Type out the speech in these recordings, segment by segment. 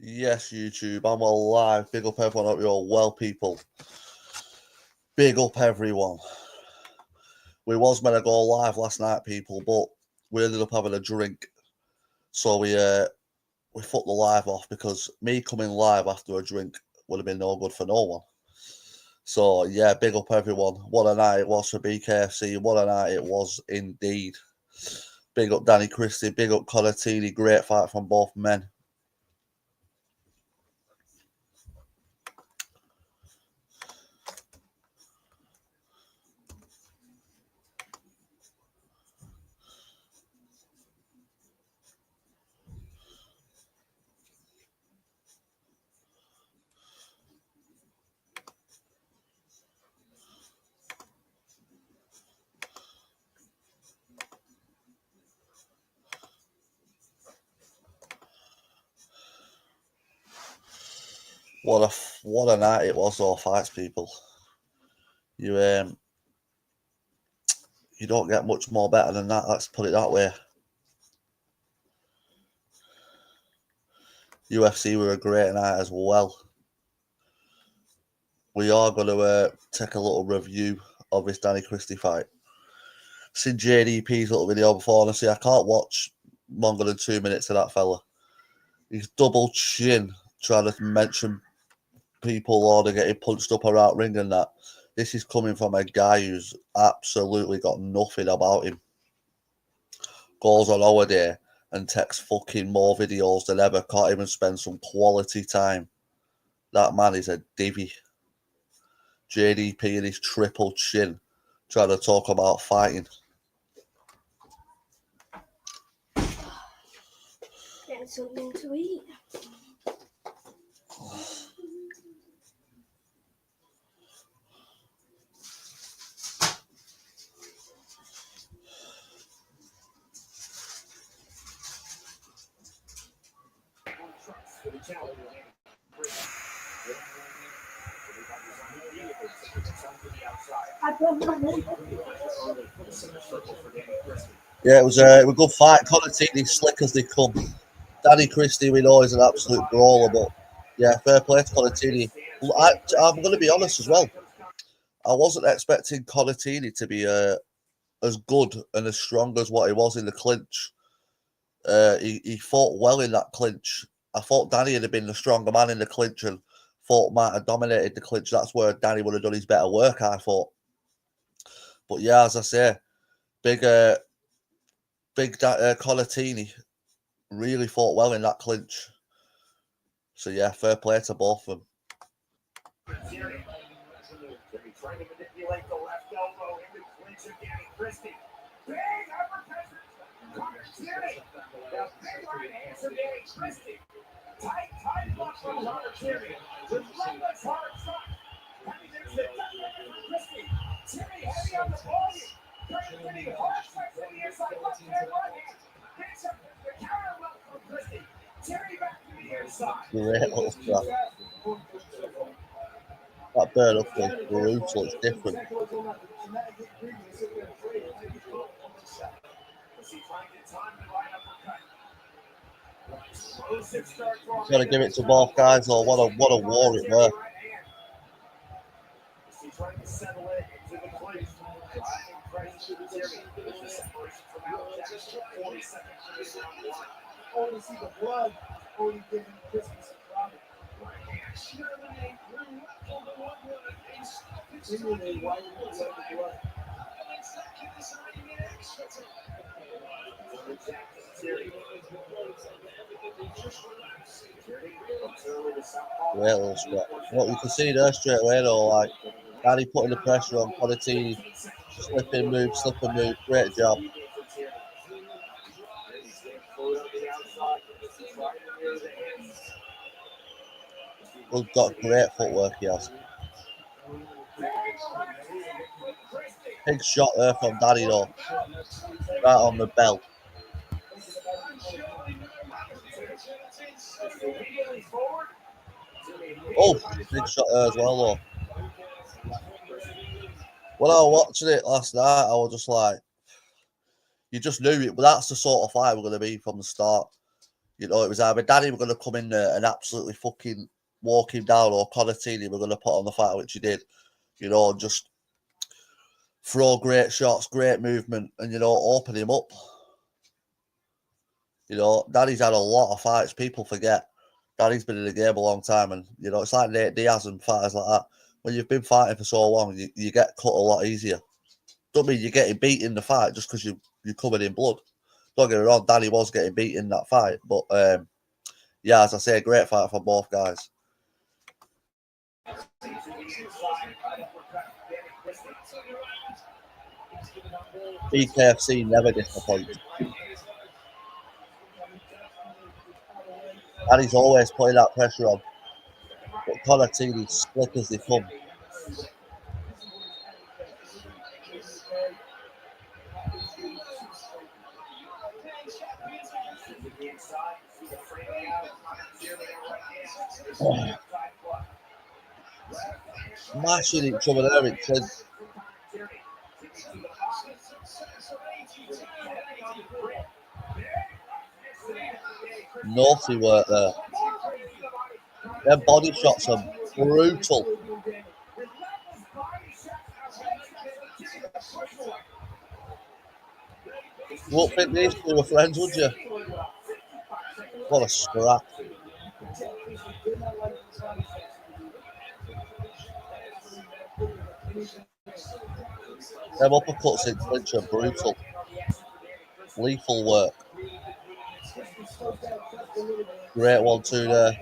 Yes, YouTube, I'm all live. Big up everyone, hope you're all well, people. Big up everyone. We was meant to go live last night, people, but we ended up having a drink. So we fucked the live off because me coming live after a drink would have been no good for no one. So yeah, big up everyone. What a night it was for Bkfc. What a night it was indeed. Big up Danny Chrstie, big up Conor Tierney. Great fight from both men. What a night it was, all fights, people. You don't get much more better than that. Let's put it that way. UFC were a great night as well. We are going to take a little review of this Danny Chrstie fight. Seen JDP's little video before, and I see I can't watch longer than 2 minutes of that fella. He's double chin trying to mention people or they're getting punched up or out ring and that. This is coming from a guy who's absolutely got nothing about him. Goes on holiday and takes fucking more videos than ever. Can't even spend some quality time. That man is a divvy. JDP and his triple chin trying to talk about fighting. Getting something to eat. Yeah, it was a good fight. Conor Tierney slick as they come. Danny Chrstie, we know, is an absolute brawler, but yeah, fair play to Conor Tierney. I'm going to be honest as well. I wasn't expecting Conor Tierney to be as good and as strong as what he was in the clinch. He fought well in that clinch. I thought Danny had been the stronger man in the clinch and thought might have dominated the clinch. That's where Danny would have done his better work, I thought. But yeah, as I say, big Conor Tierney really fought well in that clinch. So yeah, fair play to both of them. Trying to manipulate the left elbow into clinch of Danny Chrstie. Big uppercut. Conor Tierney. The big right hands of Danny Chrstie. Tight block from Conor Tierney. Relentless hard shot. Heavy into the Chrstie. Tierney heavy on the volume. Chrstie hard strikes to the inside left hand, right hand. Hits up the counter left from Chrstie. Tierney back to the inside. Great little strap. That burn up is brutal. It's different. Got to give it to both guys. Or what a war it were. Trying to settle it into the clinch. Driving pressure to Tierney. The separation from Alex. 40 seconds to this round one. Only see the blood. Only giving Chrstie some problem. Right hand. Sherman through on the 1-1 and stop it. Stimulate why you don't let the blood. Great little strap. What you can see there straight away though, like Danny putting the pressure on Conor Tierney, slip and move. Great job. We've got great footwork he has. Big shot there from Danny though. Right on the bell. Oh, big shot there as well though. When I was watching it last night, I was just like, you just knew it. But that's the sort of fight we're going to be from the start. You know, it was either Danny were going to come in there and absolutely fucking walk him down, or Conor Tierney were going to put on the fight, which he did. You know, and just throw great shots, great movement, and, you know, open him up. You know, Danny's had a lot of fights. People forget Danny's been in the game a long time, and, you know, it's like Nate Diaz and fighters like that. When you've been fighting for so long, you get cut a lot easier. Don't mean you're getting beat in the fight just because you're covered in blood. Don't get me wrong, Danny was getting beat in that fight, but yeah, as I say, a great fight for both guys. Bkfc never disappoints. Danny's always putting that pressure on, but Conor Tierney's slick as they come. Smashing each other there, it said. Naughty work there. Their body shots are brutal. You wouldn't think these two were friends, would you? What a scrap. Them uppercuts in clinch are brutal. Lethal work. Great 1-2 there.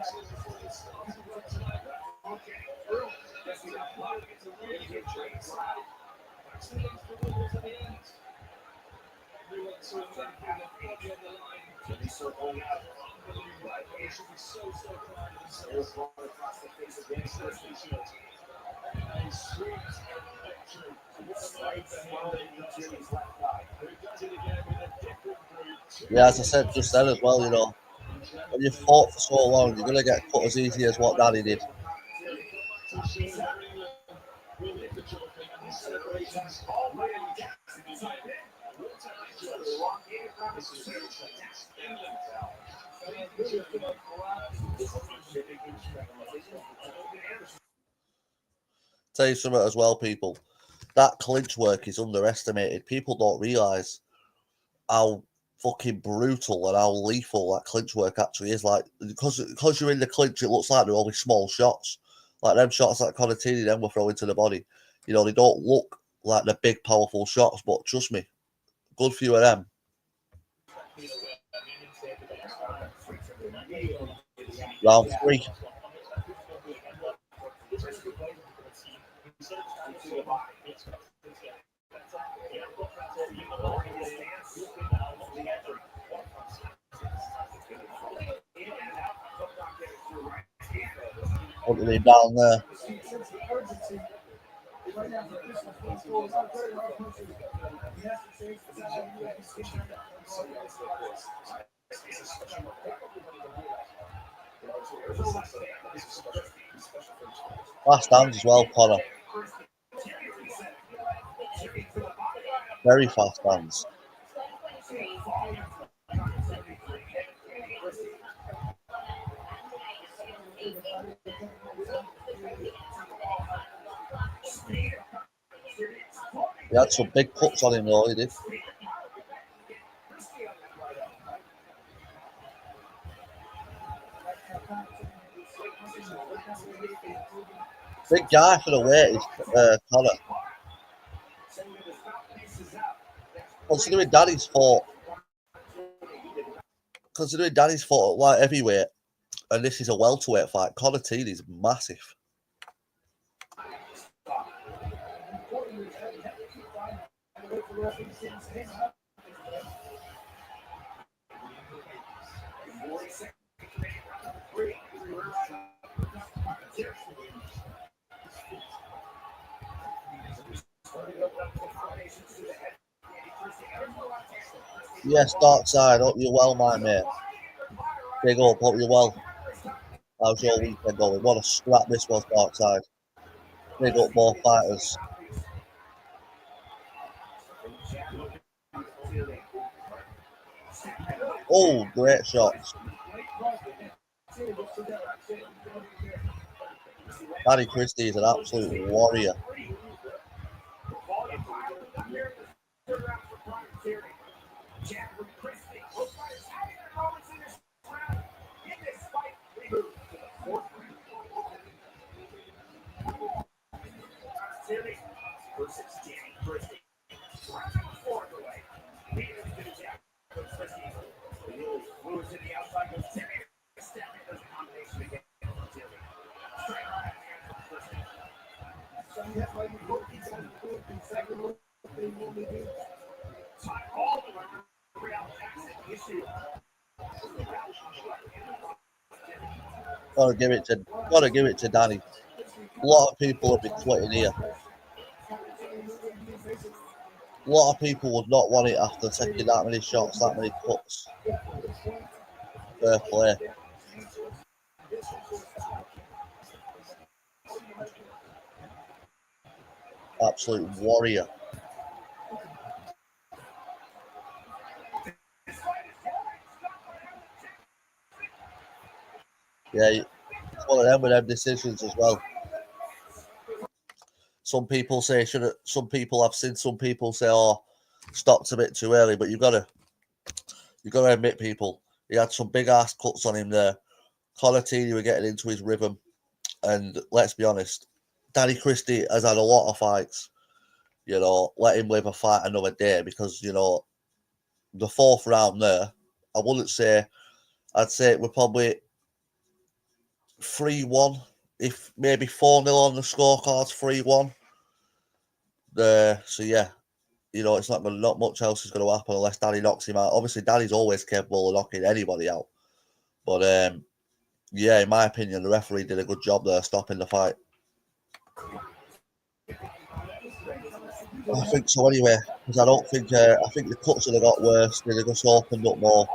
Yeah, as I said just then as well, you know, when you've fought for so long, you're going to get cut as easy as what Danny did. Tell you something as well, people. That clinch work is underestimated. People don't realise how fucking brutal and how lethal that clinch work actually is. Like, because you're in the clinch, it looks like they're only small shots. Like them shots that Conor Tierney then were throwing to the body. You know, they don't look like the big, powerful shots, but trust me, good few of them. Round 3. Putting him down there. Fast hands as well, Conor. Very fast hands. He had some big cuts on him though, he did. Big guy for the weight is Conor. Considering Danny's fought at light heavyweight, and this is a welterweight fight, Conor Tierney's massive. Yes, Dark Side, hope you're well, my mate. Big up, hope you're well. How's your weekend going? What a scrap this was, Dark Side. Big up more fighters. Oh, great shots. Danny Chrstie is an absolute warrior. Tierney versus Chrstie. Moves to the outside, goes Tierney. Stepping, there's a combination again from Tierney. Straight right hand from Chrstie. So that's why you hope he's going to do it consecutively. They normally do. Time all the way to Real Jackson. Issue. Gotta give it to Danny. A lot of people will be quitting here. A lot of people would not want it after taking that many shots, that many cuts. Fair play. Absolute warrior. Yeah, it's one of them with them decisions as well. Some people say some people have seen some people say, "Oh, stopped a bit too early," but you gotta admit, people, he had some big ass cuts on him there. Conor Tierney were getting into his rhythm, and let's be honest, Danny Chrstie has had a lot of fights. You know, let him live a fight another day, because you know the fourth round there, I wouldn't say. I'd say it were probably 3-1, if maybe 4-0 on the scorecards, 3-1. So yeah, you know, it's not much else is going to happen unless Danny knocks him out. Obviously, Danny's always capable of knocking anybody out. But yeah, in my opinion, the referee did a good job there stopping the fight. I think so anyway, because I don't think I think the cuts would have got worse. They'd have just opened up more.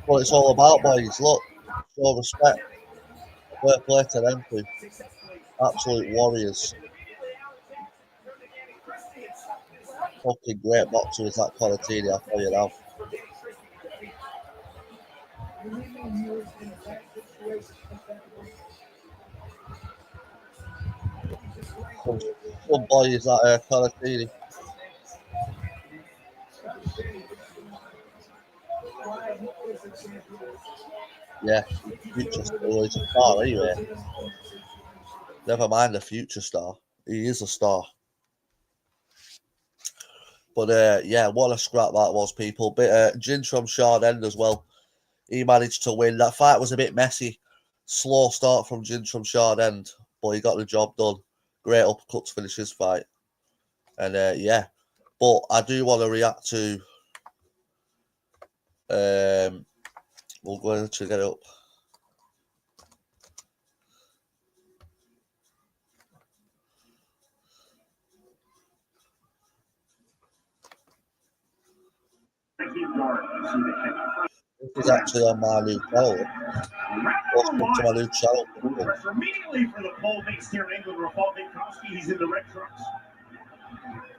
What it's all about, boys. Look, show respect. Fair play to them two. Absolute warriors. Fucking great boxer is that Conor Tierney, I'll tell you now. Some boy is that Conor Tierney. Yeah, future star. He's a star anyway. Never mind the future star. He is a star. But yeah, what a scrap that was, people. Bit Gin from Shard End as well. He managed to win. That fight was a bit messy. Slow start from Gin from Shard End, but he got the job done. Great uppercut to finish his fight. And yeah, but I do want to react to. We'll go to get it up. This is actually on my new channel. Welcome to my new channel. Immediately for the pole makes here in England. Rafal Bkfc, he's in the red trucks.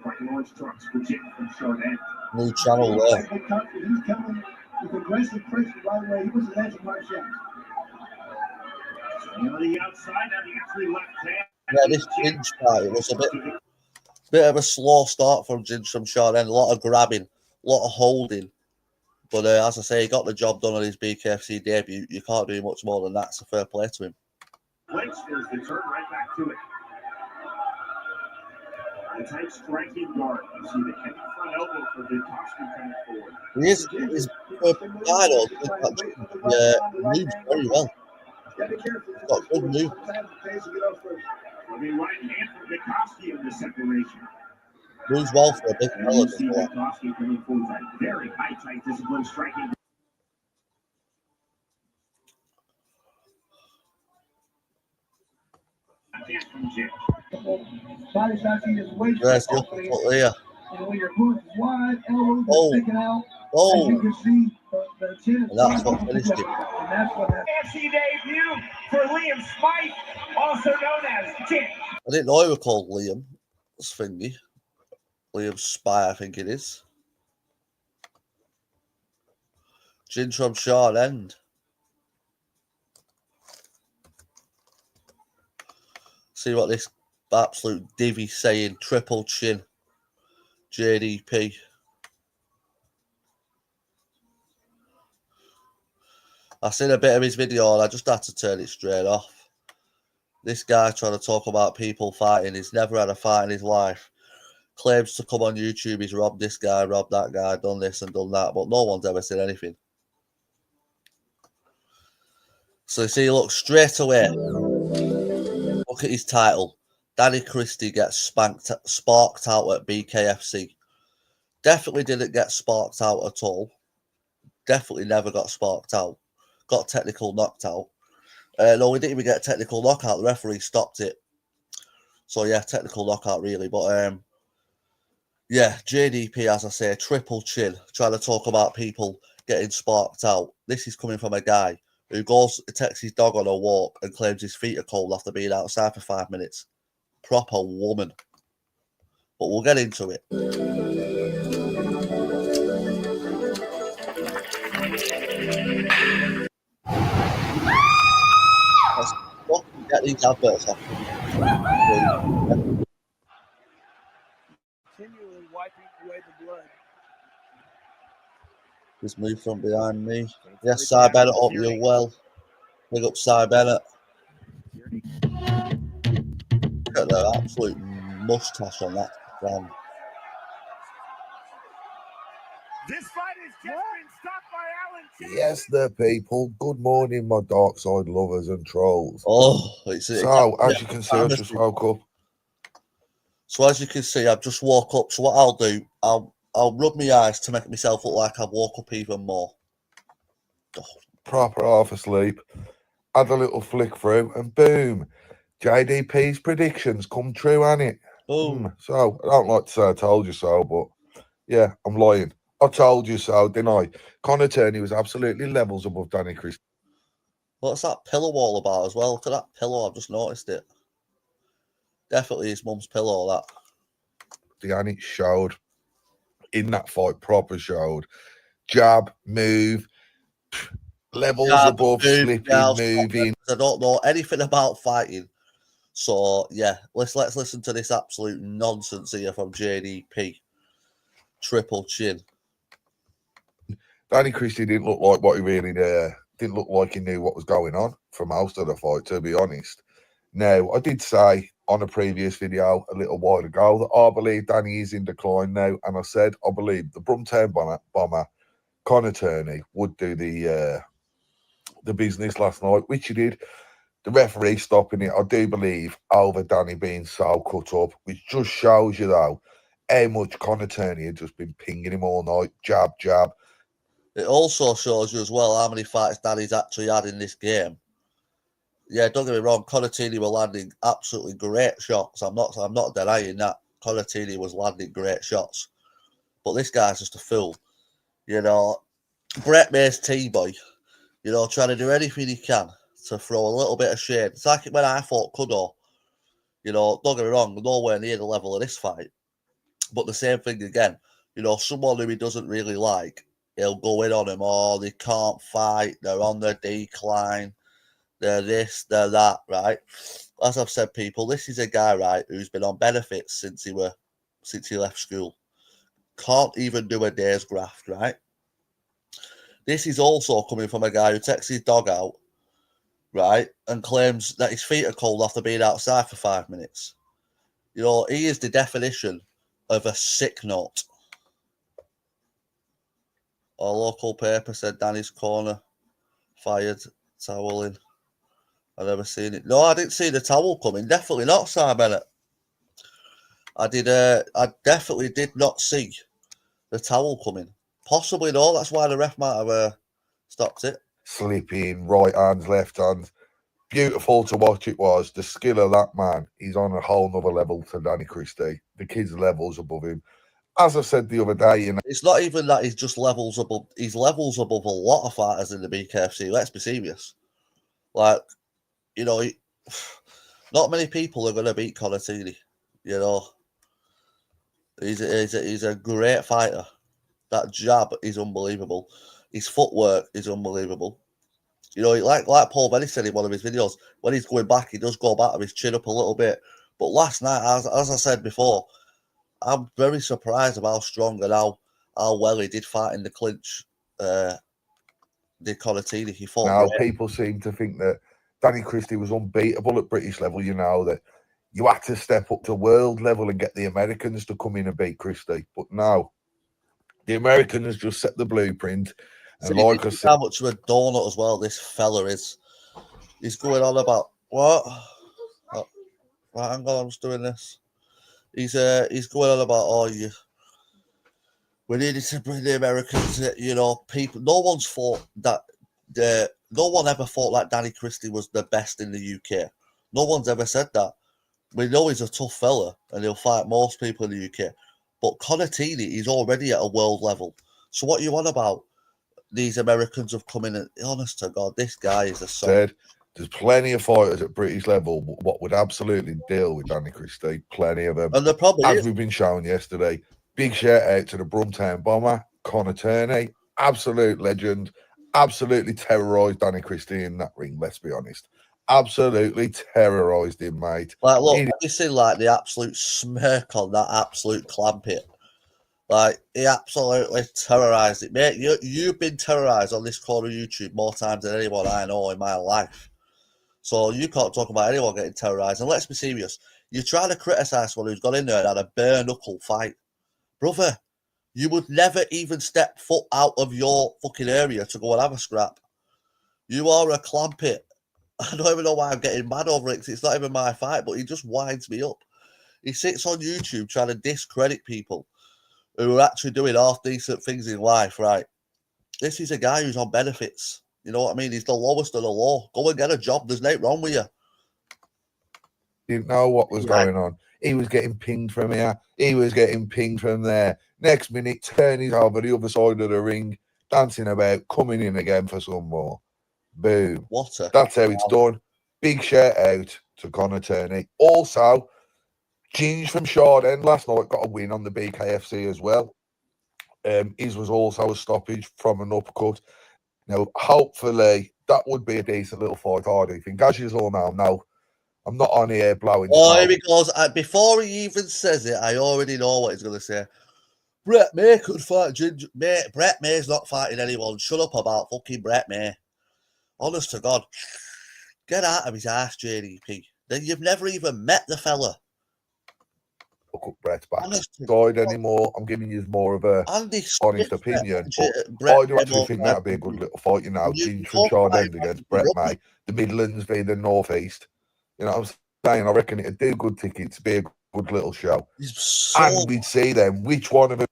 White orange trucks for Jim from Chardonnay. New channel there. He's coming with aggressive pressure. By the way, he was an edge of my shot. On the outside, now the entry left hand. Yeah, this Ginge fight, it was a bit of a slow start from Ginge from Chardonnay. A lot of grabbing, a lot of holding. But as I say, he got the job done on his Bkfc debut. You can't do much more than that. So fair play to him. Clinch is the turn right back to it. A tight striking guard. You see the heavy front elbow for Bkfc coming forward. He's guy moves very well. He's got good move. The right hand for Bkfc in the separation. Moves well for a big fella. Bkfc coming forward. Very high, tight, disciplined striking. Body shots, he is way yeah. And when your glutes is wide, elbows are sticking out. Oh, as you can see, the chin is that's what finished it. And that's what FC debut for Liam Smythe, also known as Jim. I didn't know he was called Liam. It's thingy. Liam Spy, I think it is. Gin from Shard End. See what this absolute divvy's saying. Triple chin. JDP. I seen a bit of his video and I just had to turn it straight off. This guy trying to talk about people fighting. He's never had a fight in his life. Claims to come on YouTube. He's robbed this guy, robbed that guy, done this and done that. But no one's ever said anything. So you see, look, straight away. Look at his title. Danny Chrstie gets sparked out at Bkfc. Definitely didn't get sparked out at all. Definitely never got sparked out. Got technical knocked out. No, we didn't even get a technical knockout. The referee stopped it. So yeah, technical knockout really. But yeah, JDP, as I say, triple chin. Trying to talk about people getting sparked out. This is coming from a guy who takes his dog on a walk and claims his feet are cold after being outside for 5 minutes. Proper woman. But we'll get into it. Let's fucking get these adverts off. Continually wiping away the blood. Just move from behind me. Yes, Cy Bennett, hope you're well. Big up Cy Bennett. Look at the absolute mustache on that man. This fight has just been stopped by Alan Jackson. Yes, there, people. Good morning, my dark side lovers and trolls. Oh, so as you can see, I just woke up. So as you can see, I've just woke up. So what I'll do, I'll rub my eyes to make myself look like I've woke up even more. Oh. Proper half asleep. Had a little flick through, and boom, JDP's predictions come true, ain't it? So I don't like to say I told you so, but yeah, I'm lying. I told you so, didn't I? Conor Tierney was absolutely levels above Danny Chrstie. What's that pillow all about as well? Look at that pillow. I've just noticed it. Definitely his mum's pillow, that. And it showed in that fight, proper showed. Jab, move, levels above, slipping, moving. I don't know anything about fighting. So yeah, let's listen to this absolute nonsense here from JDP. Triple chin. Danny Chrstie didn't look like what he really didn't look like he knew what was going on for most of the fight, to be honest. Now, I did say on a previous video a little while ago that I believe Danny is in decline now, and I said I believe the Brumtown bomber Conor Tierney would do the business last night, which he did. The referee stopping it, I do believe, over Danny being so cut up, which just shows you, though, how much Conor Tierney had just been pinging him all night, jab, jab. It also shows you as well how many fights Danny's actually had in this game. Yeah, don't get me wrong, Conor Tierney were landing absolutely great shots. I'm not denying that. Conor Tierney was landing great shots. But this guy's just a fool. You know, Brett May's T-boy, you know, trying to do anything he can to throw a little bit of shade. It's like when I fought Conor, you know, don't get me wrong, nowhere near the level of this fight. But the same thing again, you know, someone who he doesn't really like, he'll go in on him, oh, they can't fight, they're on the decline, they're this, they're that, right? As I've said, people, this is a guy, right, who's been on benefits since he left school. Can't even do a day's graft, right? This is also coming from a guy who takes his dog out, right, and claims that his feet are cold after being outside for 5 minutes. You know, he is the definition of a sick note. Our local paper said Danny's corner fired, towel in. I've never seen it. No, I didn't see the towel coming. Definitely not, Cy Bennett. I definitely did not see the towel coming. Possibly no. That's why the ref might have stopped it. Slipping, right hands, left hands. Beautiful to watch it was. The skill of that man, he's on a whole nother level to Danny Chrstie. The kid's levels above him. As I said the other day, you know, it's not even that he's just levels above. He's levels above a lot of fighters in the Bkfc. Let's be serious. Like, you know, not many people are going to beat Conor Tierney. You know, he's a great fighter. That jab is unbelievable. His footwork is unbelievable. You know, like Paul Benny said in one of his videos, when he's going back, he does go back with his chin up a little bit. But last night, as I said before, I'm very surprised of how strong and how well he did fight in the clinch. Did Conor. He fought Now, great. people seem to think that Danny Christie was unbeatable at British level. You know, that you had to step up to world level and get the Americans to come in and beat Christie. But now, the Americans just set the blueprint. And See, like I said, how much of a donut as well this fella is. He's going on about what? Oh, right, hang on, I'm just doing this. He's going on about we needed to bring the Americans. You know, people. No one's thought that no one ever thought that Danny Christie was the best in the UK. No one's ever said that. We know he's a tough fella and he'll fight most people in the UK. But Conor is already at a world level. So what you on about? These Americans have come in and, honest to God, this guy is a said, there's plenty of fighters at British level what would absolutely deal with Danny Christie. Plenty of them. And the problem As is, we've been shown yesterday, big shout out to the Brumtown bomber, Conor Tierney, absolute legend, absolutely terrorised Danny Christie in that ring, let's be honest. Absolutely terrorised him, mate. like, look, have you seen like the absolute smirk on that absolute clampit? Like, he absolutely terrorised it. Mate, you've been terrorised on this corner of YouTube more times than anyone I know in my life. So you can't talk about anyone getting terrorised. And let's be serious. You're trying to criticise someone who's gone in there and had a bare knuckle fight. Brother, you would never even step foot out of your fucking area to go and have a scrap. You are a clampit. I don't even know why I'm getting mad over it because it's not even my fight, but he just winds me up. He sits on YouTube trying to discredit people who are actually doing half decent things in life, right? This is a guy who's on benefits. You know what I mean? He's the lowest of the low. Go and get a job. There's nothing wrong with you. Didn't know what was going on. He was getting pinged from here. He was getting pinged from there. Next minute, Tierney's over the other side of the ring, dancing about, coming in again for some more. Boom. That's how it's done. Big shout out to Conor Tierney. Also, Ginge from Shard last night got a win on the Bkfc as well. His was also a stoppage from an uppercut. Now, hopefully, that would be a decent little fight, I do think. As you all know, no, I'm not on here blowing. Oh, here he goes. Before he even says it, I already know what he's going to say. Brett May could fight Ginger. Mate, Brett May's not fighting anyone. Shut up about fucking Brett May. Honest to God. Get out of his ass, JDP. Then you've never even met the fella. Look up Brett's backside anymore. I'm giving you more of a honest opinion. But I do actually think that'd be a good little fight, you know. Ginge from Shard against Brett May. The Midlands v the Northeast. You know what I'm saying? I reckon it'd do good tickets, be a good little show. And we'd see them. Which one of them?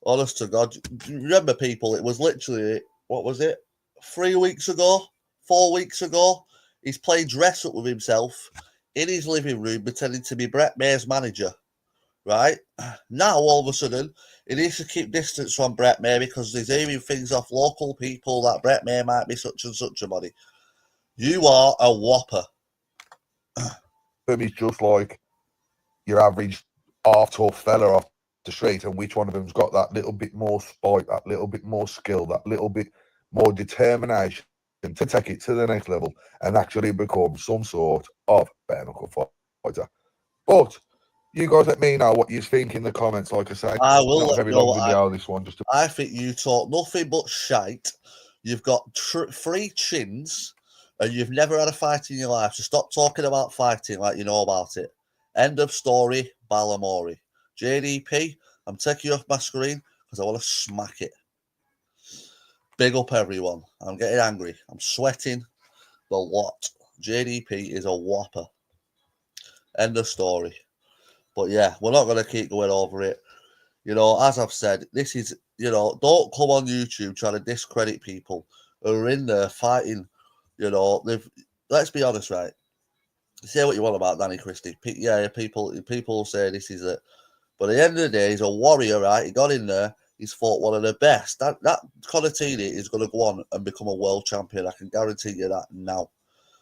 Honest to God. Remember, people, it was literally, what was it? 3 weeks ago? 4 weeks ago? He's playing dress up with himself in his living room, pretending to be Brett May's manager. Right? Now, all of a sudden, he needs to keep distance from Brett May because he's hearing things off local people that Brett May might be such and such a body. You are a whopper. It's just like your average half-tough fella off the street, and which one of them's got that little bit more spite, that little bit more skill, that little bit more determination to take it to the next level and actually become some sort of bare knuckle fighter. But you guys let me know what you think in the comments. Like I say, I will not let a very you know long video. This one just. I think you talk nothing but shite. You've got 3 chins, and you've never had a fight in your life. So stop talking about fighting like you know about it. End of story. Balamori. JDP. I'm taking you off my screen because I want to smack it. Big up everyone. I'm getting angry. I'm sweating the lot. JDP is a whopper. End of story. But yeah, we're not going to keep going over it. You know, as I've said, this is, you know, don't come on YouTube trying to discredit people who are in there fighting. You know, let's be honest, right? Say what you want about Danny Christie. Yeah, people say this is it. But at the end of the day, he's a warrior, right? He got in there. He's fought one of the best. That Conor is going to go on and become a world champion. I can guarantee you that now.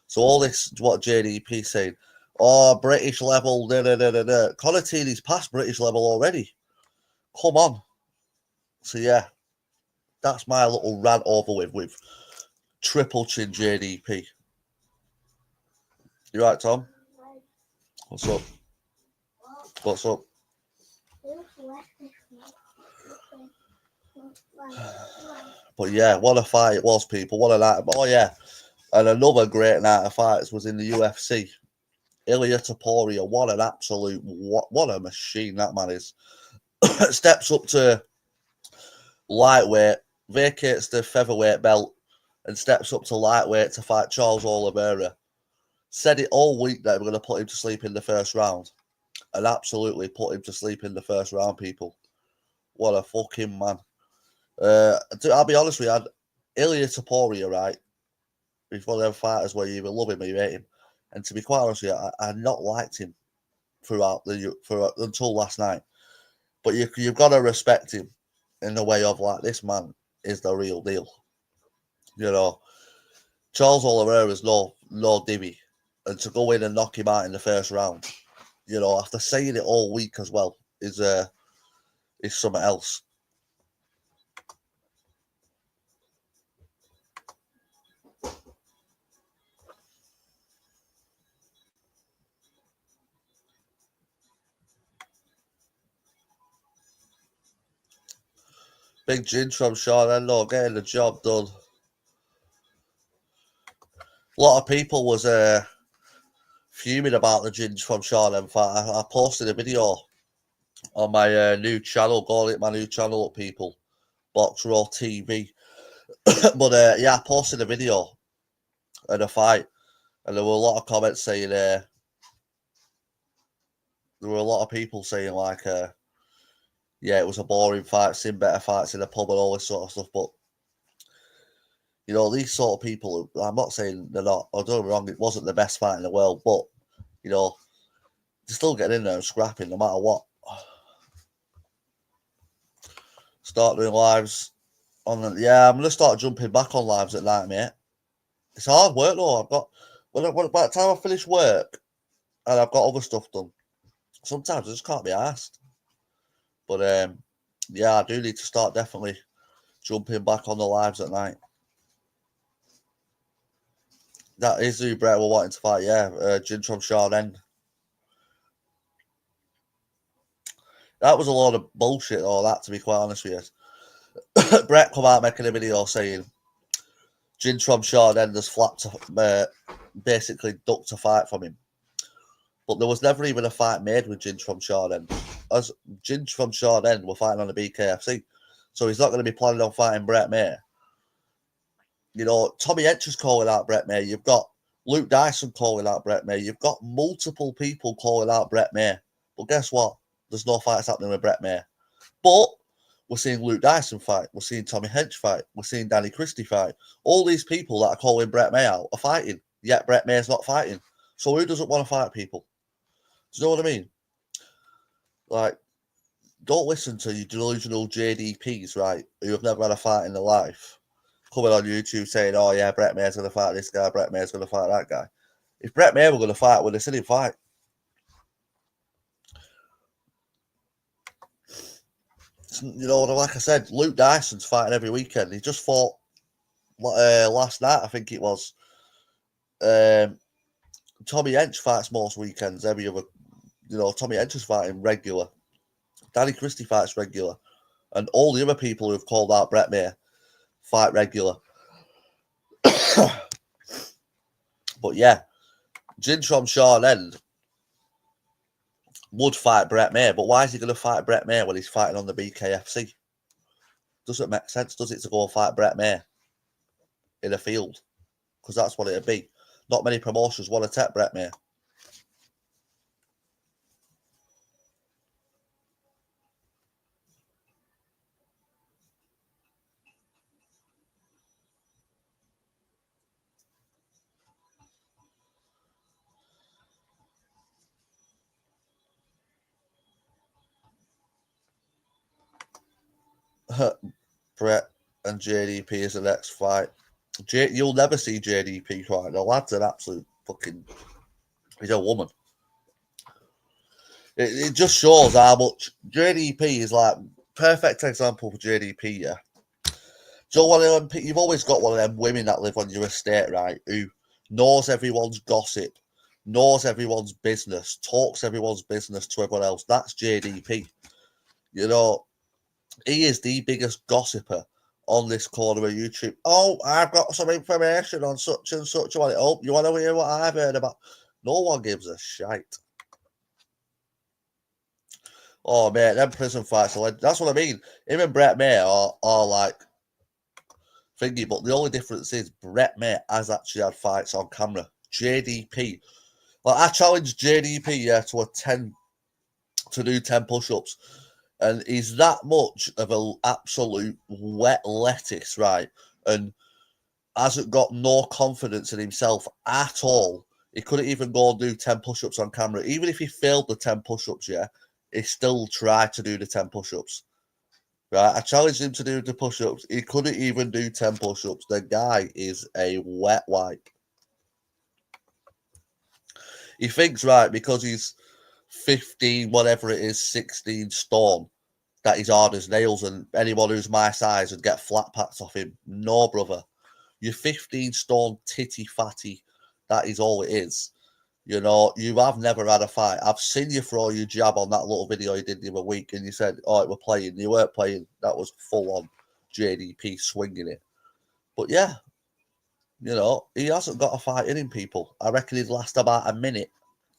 So all this, what JDP saying, oh, British level, Conor is past British level already. Come on. So yeah, that's my little rant over with triple chin JDP. You right, Tom? What's up? What's up? But yeah, what a fight it was, people. What a night. Oh, yeah. And another great night of fights was in the UFC. Ilya Topuria, what an absolute, what a machine that man is. Steps up to lightweight, vacates the featherweight belt, and steps up to lightweight to fight Charles Oliveira. Said it all week that we're going to put him to sleep in the first round. And absolutely put him to sleep in the first round, people. What a fucking man. I'll be honest with you, Ilya Topuria, right? He's one of them fighters where you either love him or you hate him. And to be quite honest with you, I not liked him until last night. But you've got to respect him in the way of, like, this man is the real deal. You know, Charles Oliveira is no divvy. And to go in and knock him out in the first round, you know, after saying it all week as well, is something else. Big Ginge from Sean Endo getting the job done. A lot of people was fuming about the Ginge from Sean. In fact, I posted a video on my new channel. Go hit my new channel up, people. Box Raw TV. But yeah, I posted a video of a fight, and there were a lot of comments saying there were a lot of people saying, like, yeah, it was a boring fight, seen better fights in the pub and all this sort of stuff. But you know, these sort of people, I'm not saying they're not, or don't get me wrong, it wasn't the best fight in the world, but you know, they're still getting in there and scrapping no matter what. Start doing lives on the, yeah, I'm gonna start jumping back on lives at night, mate. It's hard work though. I've got by the time I finish work and I've got other stuff done, sometimes I just can't be asked. But yeah, I do need to start definitely jumping back on the lives at night. That is who Brett were wanting to fight, yeah. Ginge from Sean End. That was a lot of bullshit, all that, to be quite honest with you. Brett come out making a video saying Ginge from Sean End has flapped, basically ducked a fight from him. But there was never even a fight made with Ginge from Sean End. As Ginge from Sean End were fighting on the Bkfc. So he's not going to be planning on fighting Brett May. You know, Tommy Hench calling out Brett May. You've got Luke Dyson calling out Brett May. You've got multiple people calling out Brett May. But guess what? There's no fights happening with Brett May. But we're seeing Luke Dyson fight. We're seeing Tommy Hench fight. We're seeing Danny Chrstie fight. All these people that are calling Brett May out are fighting. Yet Brett May's not fighting. So who doesn't want to fight people? Do you know what I mean? Like, don't listen to your delusional JDPs, right, who have never had a fight in their life, coming on YouTube saying, oh yeah, Brett May's going to fight this guy, Brett May's going to fight that guy. If Brett May were going to fight, would have seen him fight. You know, like I said, Luke Dyson's fighting every weekend. He just fought last night, I think it was. Tommy Hench fights most weekends, every other. You know, Tommy Hench is fighting regular. Danny Chrstie fights regular. And all the other people who have called out Brett May fight regular. But yeah, Ginge from Sean End would fight Brett May, but why is he going to fight Brett May when he's fighting on the Bkfc? Doesn't make sense, does it, to go and fight Brett May in a field? Because that's what it'd be. Not many promotions want to take Brett May. Brett and JDP is the next fight. You'll never see JDP fight. The lad's an absolute fucking... He's a woman. It just shows how much JDP is like... Perfect example for JDP, yeah. So one of them, you've always got one of them women that live on your estate, right? Who knows everyone's gossip, knows everyone's business, talks everyone's business to everyone else. That's JDP. You know, he is the biggest gossiper on this corner of YouTube. Oh, I've got some information on such and such. Oh, you want to hear what I've heard about? No one gives a shite. Oh, mate, them prison fights. That's what I mean. Him and Brett May are like thingy, but the only difference is Brett May has actually had fights on camera. JDP. Like, I challenged JDP to do 10 push-ups. And he's that much of an absolute wet lettuce, right? And hasn't got no confidence in himself at all. He couldn't even go and do 10 push-ups on camera. Even if he failed the 10 push-ups, yeah, he still tried to do the 10 push-ups. Right? I challenged him to do the push-ups. He couldn't even do 10 push-ups. The guy is a wet wipe. He thinks, right, because he's 15, whatever it is, 16 stone, that he's hard as nails, and anyone who's my size would get flat pats off him. No, brother. You're 15 stone, titty fatty. That is all it is. You know, you have never had a fight. I've seen you throw your jab on that little video you did the other week, and you said, oh, we're playing. You weren't playing. That was full on JDP swinging it. But yeah, you know, he hasn't got a fight in him, people. I reckon he'd last about a minute,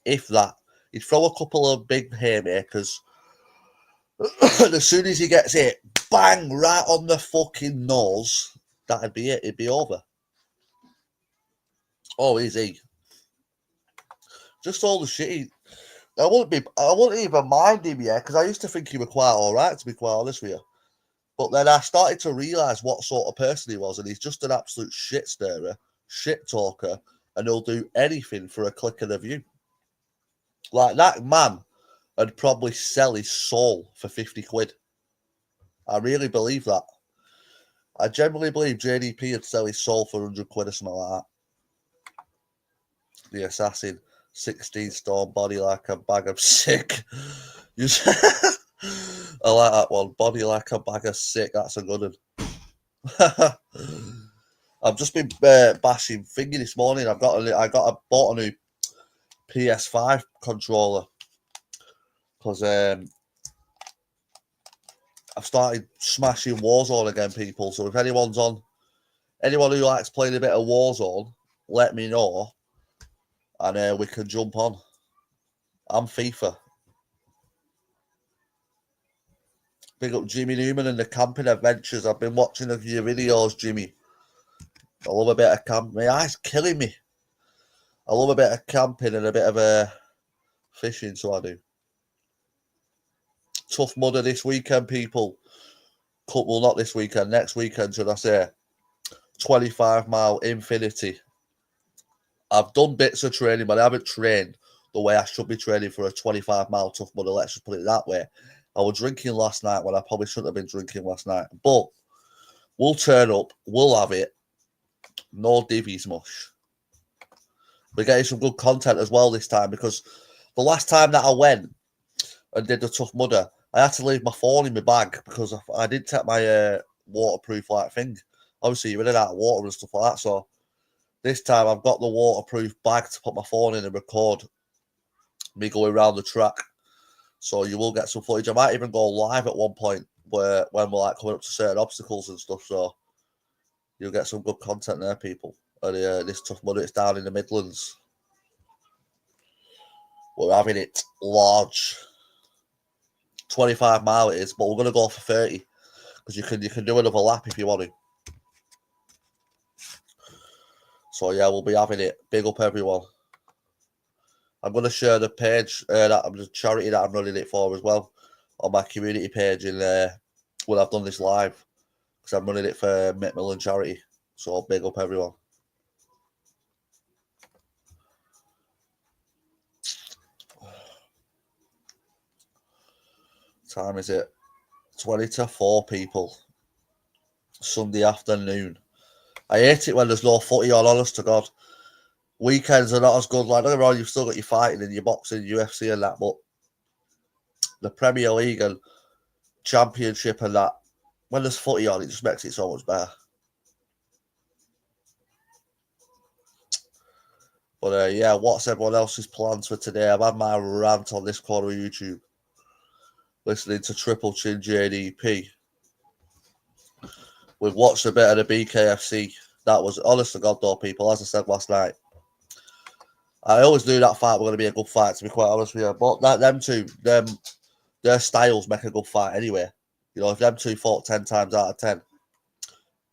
if that. He'd throw a couple of big haymakers. And as soon as he gets it, bang, right on the fucking nose, that'd be it. It'd be over. Oh, is he? Just all the shit. I wouldn't even mind him, yeah, because I used to think he was quite all right, to be quite honest with you. But then I started to realise what sort of person he was, and he's just an absolute shit stirrer, shit talker, and he'll do anything for a click and a view. Like, that man would probably sell his soul for 50 quid. I really believe that. I genuinely believe JDP would sell his soul for 100 quid or something like that. The assassin, 16 stone, body like a bag of sick. I like that one. Body like a bag of sick. That's a good one. I've just been bashing thingy this morning. I bought a new PS5 controller because I've started smashing Warzone again, people. So if anyone who likes playing a bit of Warzone, let me know, and we can jump on. I'm FIFA. Big up Jimmy Newman and the camping adventures. I've been watching a few videos, Jimmy. I love a bit of camping. My eye's killing me. I love a bit of camping and a bit of fishing, so I do. Tough Mudder this weekend, people. Well, not this weekend, next weekend, should I say. 25-mile Infinity. I've done bits of training, but I haven't trained the way I should be training for a 25-mile Tough Mudder. Let's just put it that way. I was drinking last night when I probably shouldn't have been drinking last night. But we'll turn up. We'll have it. No divvies mush. We're getting some good content as well this time, because the last time that I went and did the Tough Mudder, I had to leave my phone in my bag because I didn't take my waterproof like thing. Obviously, you're in and out of water and stuff like that. So this time I've got the waterproof bag to put my phone in and record me going around the track. So you will get some footage. I might even go live at one point when we're like coming up to certain obstacles and stuff. So you'll get some good content there, people. And this Tough Mudder, it's down in the Midlands. We're having it large. 25 mile it is, but we're going to go for 30 because you can do another lap if you want to. So yeah, we'll be having it. Big up everyone. I'm going to share the page, the charity that I'm running it for as well, on my community page when I've done this live, because I'm running it for Macmillan charity. So big up everyone. Time is it? 20 to 4, people. Sunday afternoon. I hate it when there's no footy on, honest to God. Weekends are not as good. Like, don't get me wrong, you've still got your fighting and your boxing, UFC and that, but the Premier League and Championship and that, when there's footy on, it just makes it so much better. But yeah, what's everyone else's plans for today? I've had my rant on this corner of YouTube, listening to Triple Chin JDP. We've watched a bit of the Bkfc. That was, honest to God, though, people, as I said last night, I always knew that fight was going to be a good fight, to be quite honest with you. But them two, their styles make a good fight anyway. You know, if them two fought 10 times out of 10,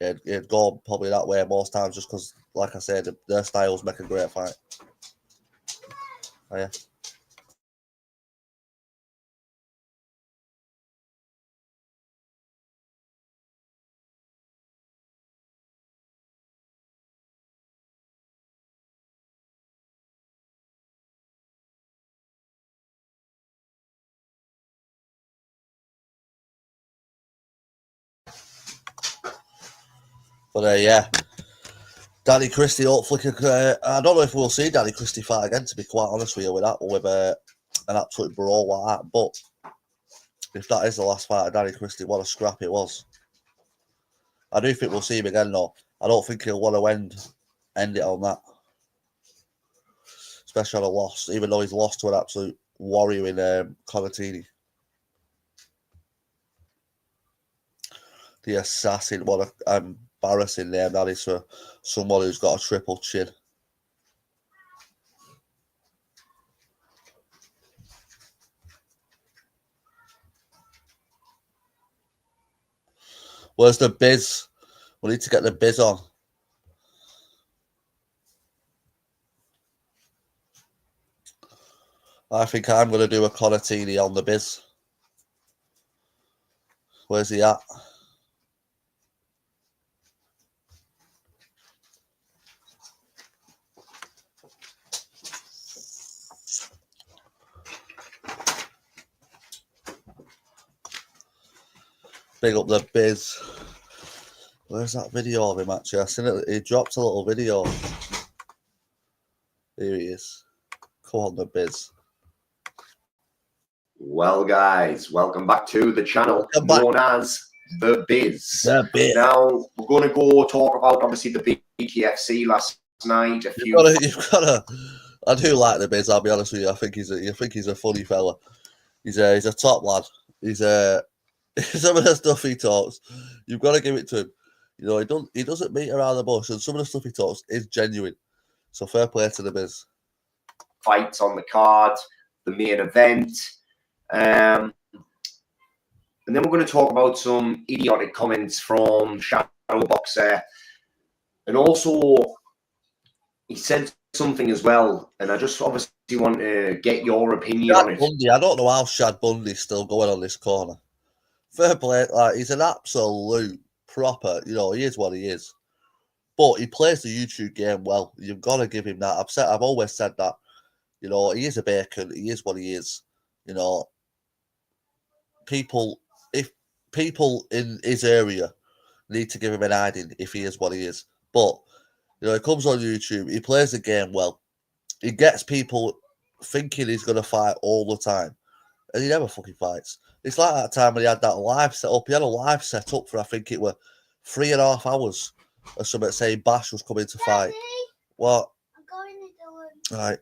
it'd go probably that way most times, just because, like I said, their styles make a great fight. Oh, yeah. But yeah, Danny Chrstie, hopefully, I don't know if we'll see Danny Chrstie fight again, to be quite honest with you, with an absolute brawl like that. But if that is the last fight of Danny Chrstie, what a scrap it was. I do think we'll see him again, though. I don't think he'll want to end it on that, especially on a loss, even though he's lost to an absolute warrior in Conor Tierney. The assassin, what an embarrassing name that is for someone who's got a triple chin. Where's the biz? We need to get the biz on. I think I'm going to do a Conor Tierney on the biz. Where's he at? Big up the biz. Where's that video of him, actually? I seen it. He dropped a little video. Here he is. Come on, the biz. Well, guys, welcome back to the channel known as The Biz. The Biz. Now, we're going to go talk about, obviously, the Bkfc last night. You've got to. I do like the biz, I'll be honest with you. I think he's a funny fella. He's a top lad. He's some of the stuff he talks, you've got to give it to him. You know, he doesn't beat around the bush, and some of the stuff he talks is genuine. So fair play to the biz. Fights on the card, the main event. And then we're going to talk about some idiotic comments from Shadow Boxer. And also, he said something as well, and I just obviously want to get your opinion on it. Bundy, I don't know how Shad Bundy's still going on this corner. Fair play, like, he's an absolute proper, you know, he is what he is. But he plays the YouTube game well. You've got to give him that. I've always said that. You know, he is a bacon. He is what he is. You know, if people in his area need to give him an hiding if he is what he is. But, you know, he comes on YouTube. He plays the game well. He gets people thinking he's going to fight all the time. And he never fucking fights. It's like that time when he had that live set up. He had a live set up for, I think it were 3.5 hours or something, saying Bash was coming to fight. What? I'm going to do it. Right.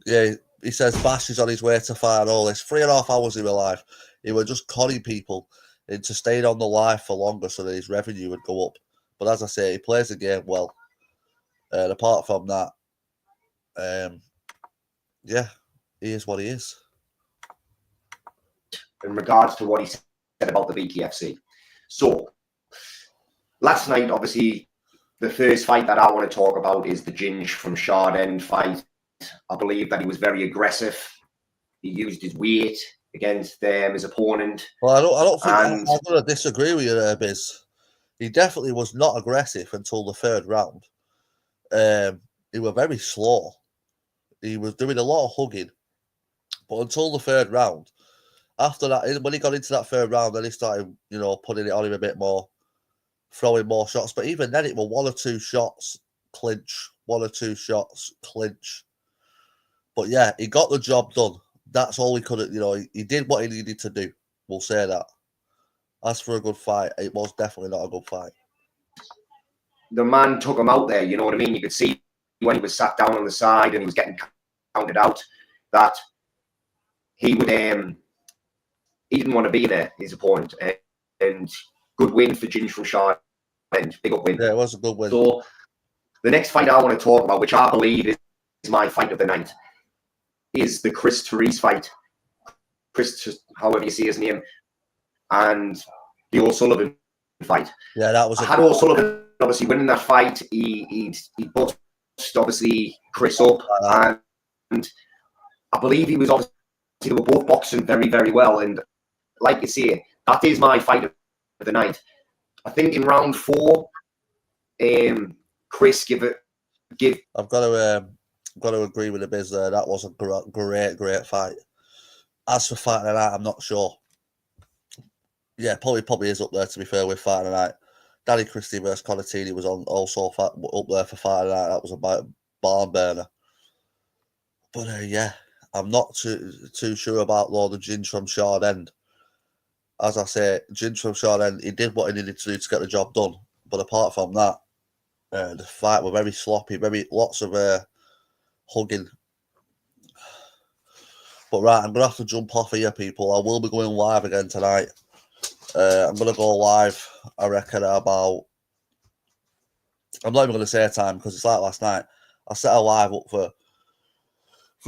Yeah, he says Bash is on his way to fight and all this. 3.5 hours he were live. He were just conning people into staying on the live for longer so that his revenue would go up. But as I say, he plays the game well. And apart from that, yeah, he is what he is. In regards to what he said about the Bkfc. So, last night, obviously, the first fight that I want to talk about is the Ginge from Chardin fight. I believe that he was very aggressive. He used his weight against his opponent. Well, I don't think I'm going to disagree with you there, Biz. He definitely was not aggressive until the third round. He was very slow. He was doing a lot of hugging. But until the third round, after that, when he got into that third round, then he started, you know, putting it on him a bit more, throwing more shots. But even then, it were 1 or 2 shots, clinch, 1 or 2 shots, clinch. But yeah, he got the job done. That's all he could, you know, he did what he needed to do. We'll say that. As for a good fight, it was definitely not a good fight. The man took him out there, you know what I mean? You could see when he was sat down on the side and he was getting counted out that he would he didn't want to be there, his opponent. And good win for Ginge from Shard End. Big up win. Yeah, it was a good win. So the next fight I want to talk about, which I believe is my fight of the night, is the Chris Therese fight. Chris, however you see his name, and the O'Sullivan fight. Yeah, that was. I had O'Sullivan obviously winning that fight. He bust obviously Chris up, and I believe he was obviously, they were both boxing very, very well. And like you say, that is my fight of the night. I think in round 4, Chris give. I've got to agree with the biz there. That was a great fight. As for fight of the night, I'm not sure. Yeah, probably is up there, to be fair, with fight of the night. Danny Chrstie versus Conor Tierney was also up there for fight of the night. That was a barn burner. But yeah, I'm not too sure about Lord of Ginge from Shard End. As I say, Ginge from Shard End, he did what he needed to do to get the job done. But apart from that, the fight was very sloppy, lots of hugging. But right, I'm going to have to jump off here, people. I will be going live again tonight. I'm going to go live, I reckon, about... I'm not even going to say a time because it's like last night. I set a live up for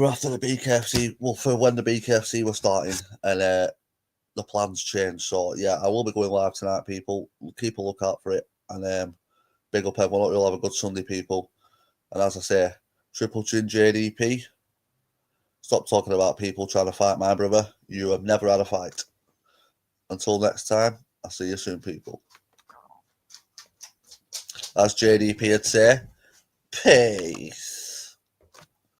after the Bkfc, well, for when the Bkfc was starting, and the plans changed. So, yeah, I will be going live tonight, people. Keep a lookout for it. And big up everyone. You'll have a good Sunday, people. And as I say, Triple Chin JDP. Stop talking about people trying to fight my brother. You have never had a fight. Until next time, I'll see you soon, people. As JDP would say, peace.